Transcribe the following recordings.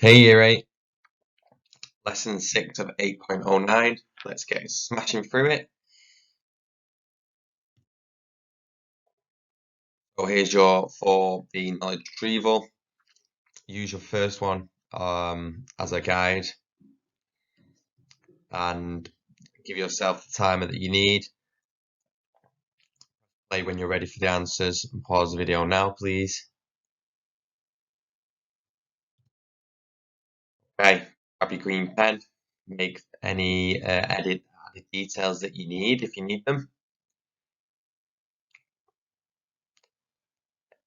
Hey, year 8, lesson 6 of 8.09. Let's get smashing through it. So here's your for the knowledge retrieval. Use your first one as a guide and give yourself the timer that you need. Play when you're ready for the answers and pause the video now, please. Okay, grab your green pen, make any added details that you need if you need them.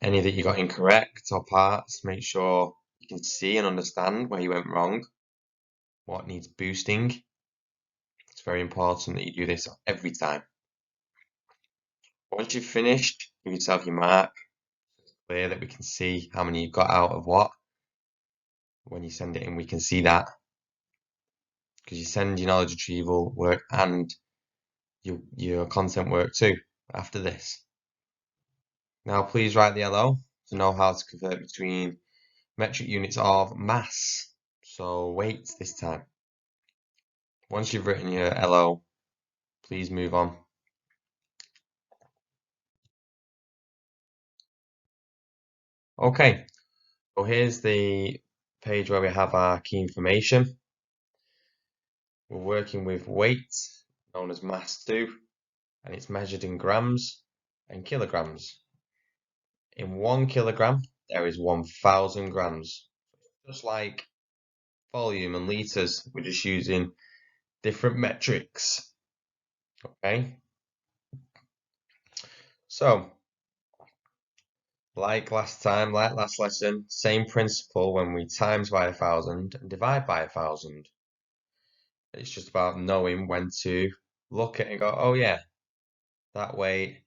Any that you got incorrect or parts, make sure you can see and understand where you went wrong, what needs boosting. It's very important that you do this every time. Once you've finished, give yourself your mark. It's clear that we can see how many you've got out of what. When you send it in, we can see that. Because you send your knowledge retrieval work and your content work too after this. Now please write the LO to know how to convert between metric units of mass. So weight this time. Once you've written your LO, please move on. Okay, so here's the page where we have our key information. We're working with weight, known as mass 2, and it's measured in grams and kilograms. In 1 kilogram, there is 1,000 grams. Just like volume and litres, we're just using different metrics. Okay? So, like last time, like last lesson, same principle when we times by 1,000 and divide by 1,000. It's just about knowing when to look at it and go, oh yeah, that weight,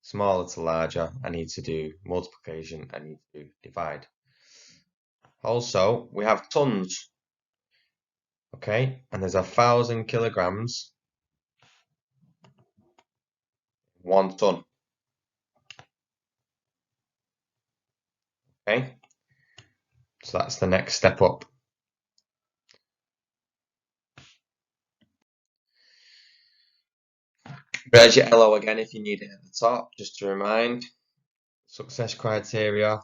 smaller to larger, I need to do multiplication, I need to divide. Also, we have tons, okay? And there's 1,000 kilograms, 1 ton, okay? So that's the next step up. There's your LO again if you need it at the top, just to remind. Success criteria,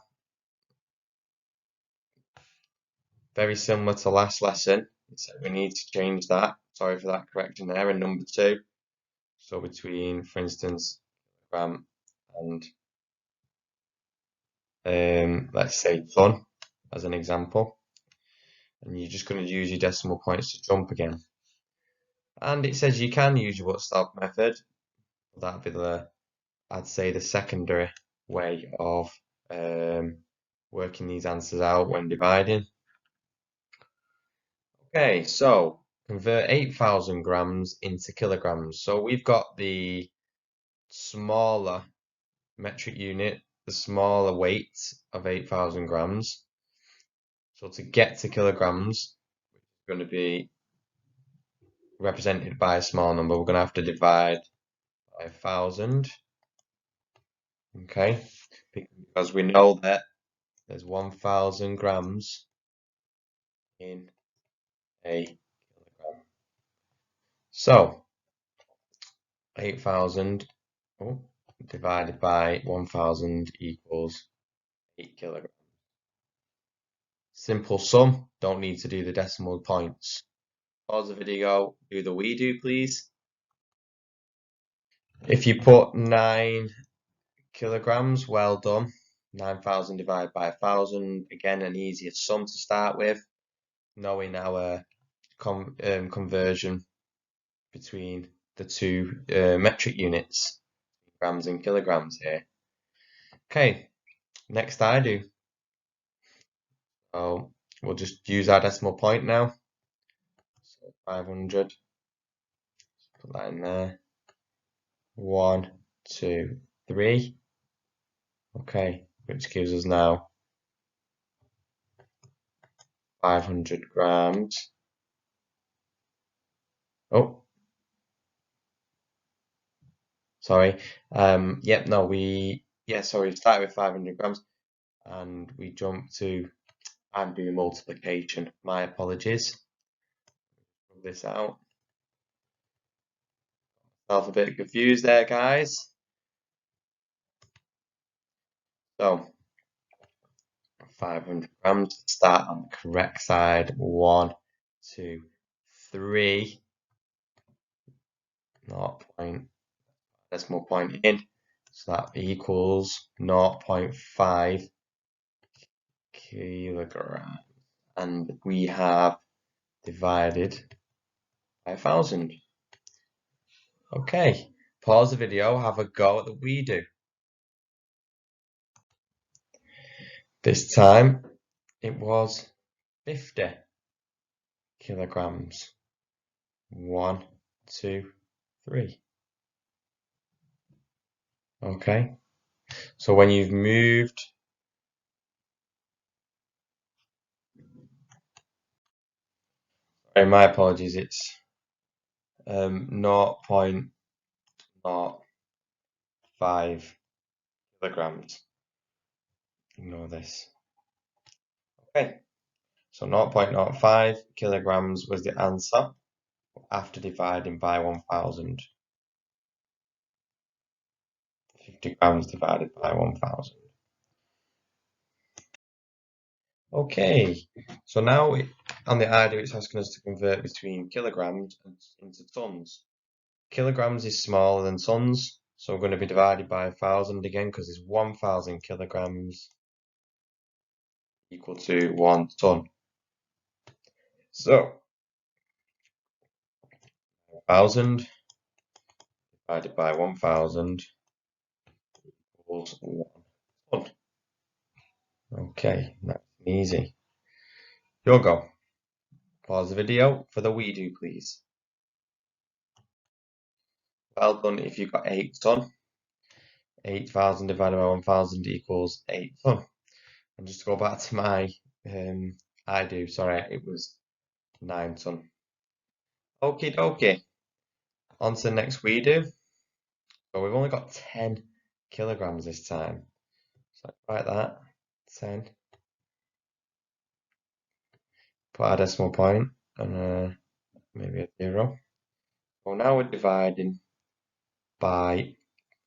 very similar to last lesson. So we need to change that. Sorry for that correction there in number 2. So between, for instance, gram and let's say ton as an example. And you're just going to use your decimal points to jump again. And it says you can use your stop method. That'd be I'd say the secondary way of working these answers out when dividing. Okay, so convert 8,000 grams into kilograms. So we've got the smaller metric unit, the smaller weight of 8,000 grams. So to get to kilograms, it's going to be represented by a small number. We're going to have to divide by 1,000. Okay, because we know that there's 1,000 grams in a kilogram. So 8,000 divided by 1,000 equals 8 kilograms. Simple sum, don't need to do the decimal points. Pause the video, do the we do please. If you put 9 kilograms, well done. 9,000 divided by 1,000, again an easier sum to start with, knowing our conversion between the two metric units, grams and kilograms here. Okay, next I do. So we'll just use our decimal point now. So 500, put that in there. 1, 2, 3. Okay, which gives us now 500 grams. Oh, sorry. Yep, no, we started with 500 grams and we jumped to I'm doing multiplication. My apologies. Put this out. Myself a bit confused there, guys. So 500 grams. Start on the correct side. 1, 2, 3. 0. Decimal point in. So that equals 0.5 kilograms. And we have divided by 1,000. Okay, pause the video, have a go at the we do. This time it was 50 kilograms. 1, 2, 3. Okay, so when you've moved my apologies, it's 0.05 kilograms. Ignore this. Okay, so 0.05 kilograms was the answer after dividing by 1,000. 50 grams divided by 1,000. Okay, so now on the idea it's asking us to convert between kilograms into tons. Kilograms is smaller than tons, so we're going to be divided by 1,000 again because it's 1,000 kilograms equal to 1 ton. So 1,000 divided by 1,000 equals 1 ton. Okay, that's easy. Your go. Pause the video for the we do, please. Well done if you got 8 ton. 8,000 divided by 1,000 equals 8 ton. And just to go back to my I do, sorry, it was 9 ton. Okie dokie. On to the next we do. So we've only got 10 kilograms this time. So write that, 10. Put our decimal point and maybe a 0. Well, now we're dividing by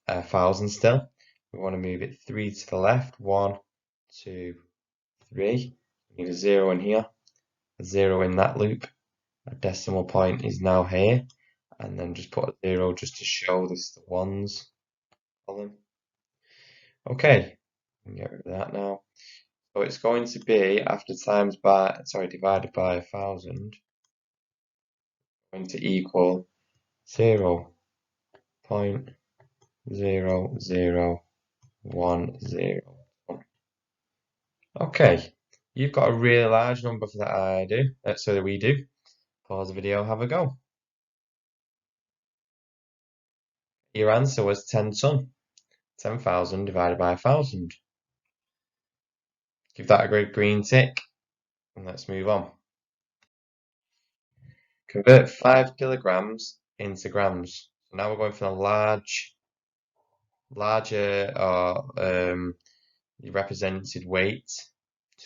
1,000 still. We want to move it 3 to the left. 1, 2, 3. We need a 0 in here, a 0 in that loop. A decimal point is now here, and then just put a 0 just to show this is the ones column. Okay, get rid of that now. So it's going to be after divided by 1,000, going to equal 0.00101. Okay, you've got a really large number for that so that we do. Pause the video, have a go. Your answer was 10 ton. 10,000 divided by 1,000. Give that a great green tick, and let's move on. Convert 5 kilograms into grams. So now we're going from a larger or represented weight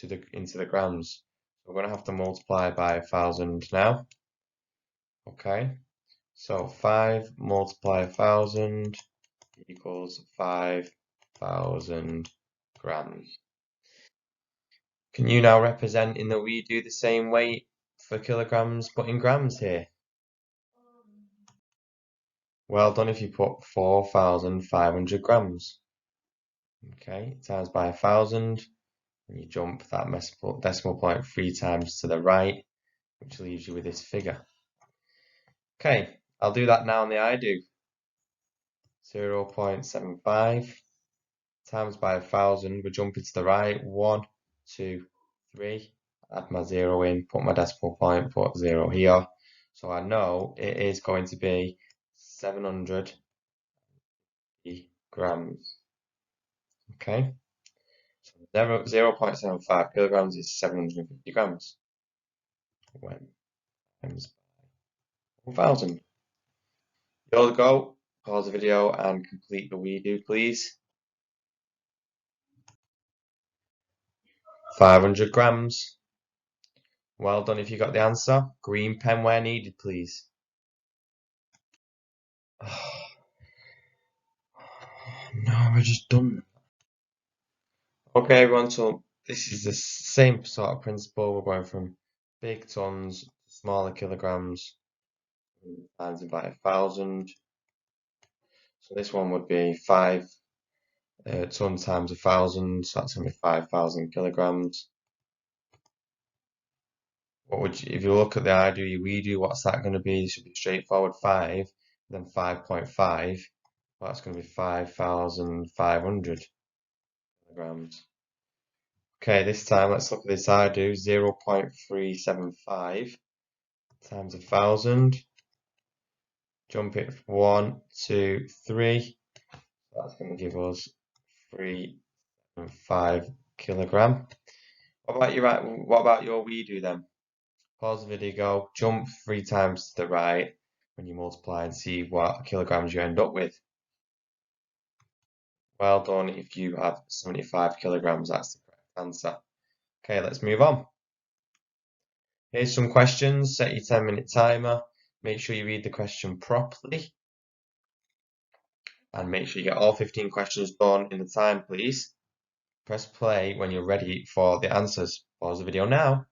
into the grams. So we're going to have to multiply by 1,000 now. Okay, so 5 multiply 1,000 equals 5,000 grams. Can you now represent in that we do the same weight for kilograms but in grams here? Well done if you put 4,500 grams. Okay, times by 1,000, and you jump that decimal point 3 times to the right, which leaves you with this figure. Okay, I'll do that now on the I do. 0.75 times by 1,000, we're jumping to the right, 1, 2, 3, add my 0 in, put my decimal point, put 0 here. So I know it is going to be 700 grams. Okay, so 0.75 kilograms is 750 grams. When times by 1,000. You'll go, pause the video and complete the we do, please. 500 grams. Well done if you got the answer. Green pen where needed, please. No, we're just done. Okay, everyone, so this is the same sort of principle. We're going from big tons to smaller kilograms times by 1,000. So this one would be 5 tons times 1,000, so that's going to be 5,000 kilograms. What would you, if you look at the I do, we do, what's that going to be? It should be straightforward 5, then 5.5. Well, that's going to be 5,500 kilograms. Okay, this time let's look at this I do, 0.375 times 1,000. Jump it 1, 2, 3. That's going to give us 3.5 kilogram. What about your we do then? Pause the video, go, jump 3 times to the right when you multiply and see what kilograms you end up with. Well done if you have 75 kilograms, that's the correct answer. Okay, let's move on. Here's some questions. Set your 10-minute timer. Make sure you read the question properly. And make sure you get all 15 questions done in the time, please. Press play when you're ready for the answers. Pause the video now.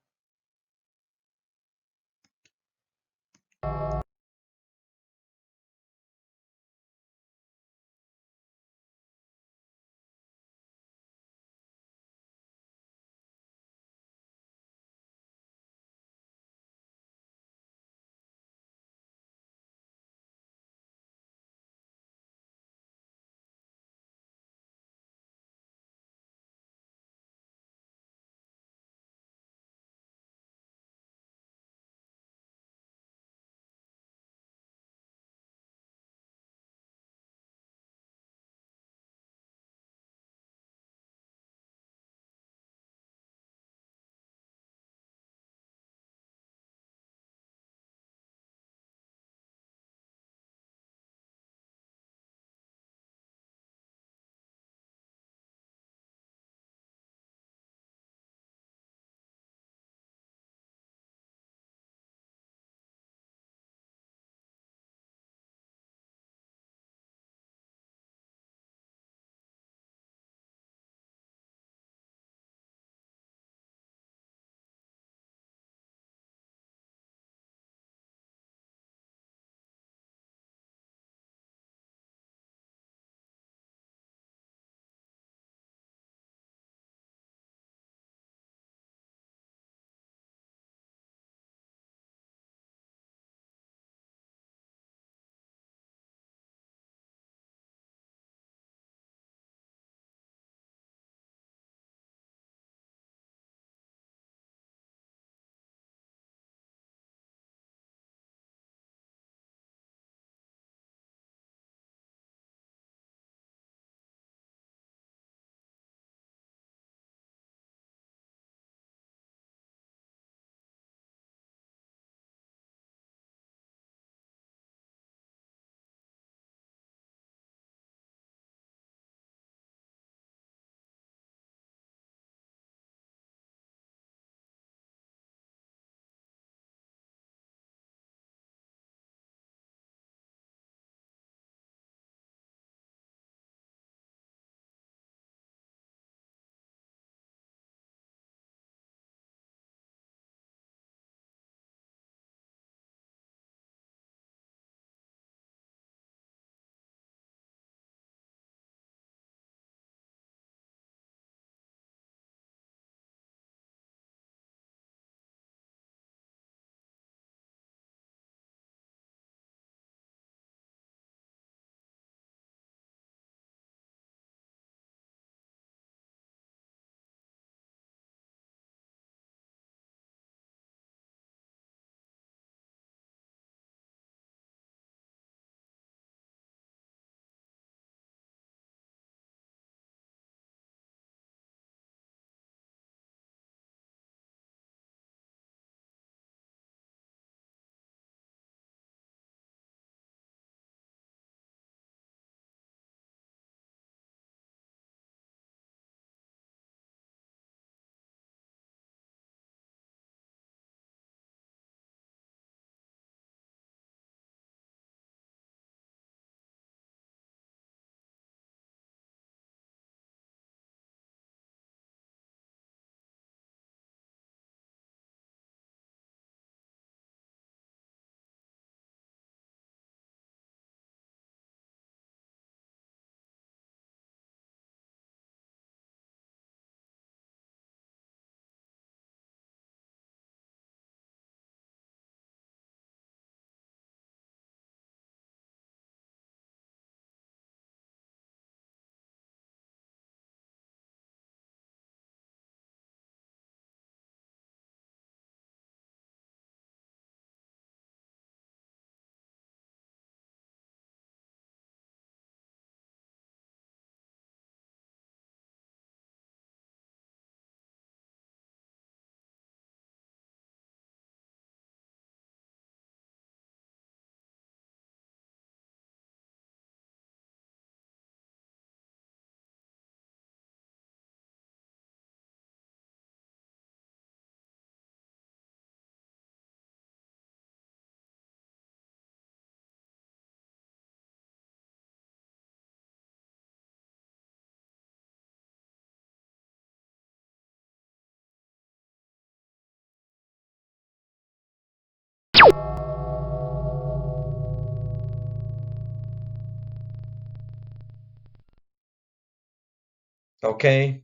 Okay,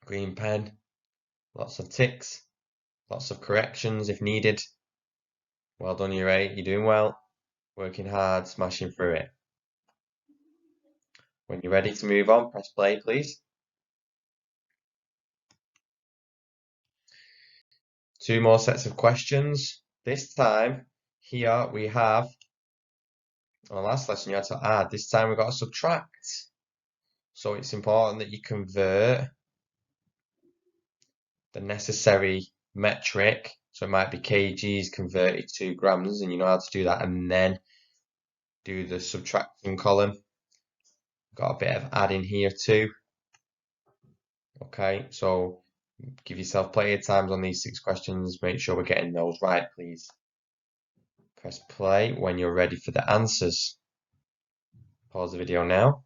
green pen, lots of ticks, lots of corrections if needed. Well done, year 8, you're doing well, working hard, smashing through it. When you're ready to move on, press play, please. 2 more sets of questions. This time, here we have, on the last lesson you had to add, this time we've got to subtract. So it's important that you convert the necessary metric. So it might be kgs converted to grams, and you know how to do that, and then do the subtraction column. Got a bit of adding here too. Okay, so give yourself plenty of times on these 6 questions. Make sure we're getting those right, please. Press play when you're ready for the answers. Pause the video now.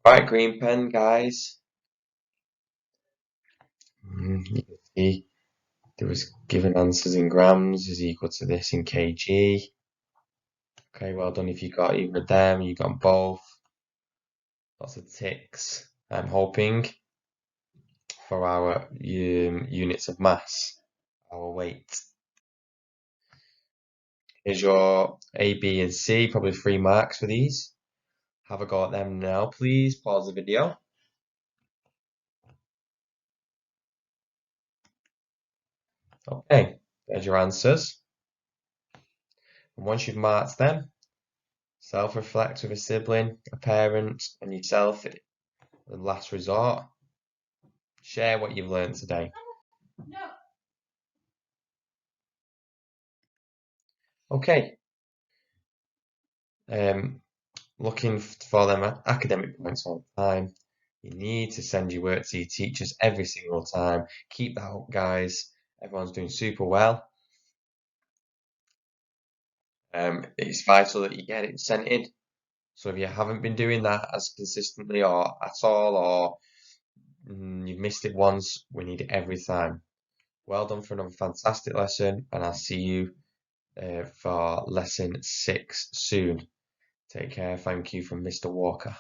Right, green pen, guys. You can see there was given answers in grams is equal to this in kg. Okay, well done if you got either of them, you got both. Lots of ticks. I'm hoping for our units of mass, our weight. Here's your A, B, and C, probably 3 marks for these. Have a go at them now, please. Pause the video. Okay, there's your answers. And once you've marked them, self-reflect with a sibling, a parent, and yourself at the last resort. Share what you've learned today. Okay. Looking for them academic points all the time. You need to send your work to your teachers every single time. Keep that up, guys. Everyone's doing super well. It's vital that you get it sent in. So if you haven't been doing that as consistently or at all, or you've missed it once, we need it every time. Well done for another fantastic lesson, and I'll see you for lesson 6 soon. Take care. Thank you from Mr. Walker.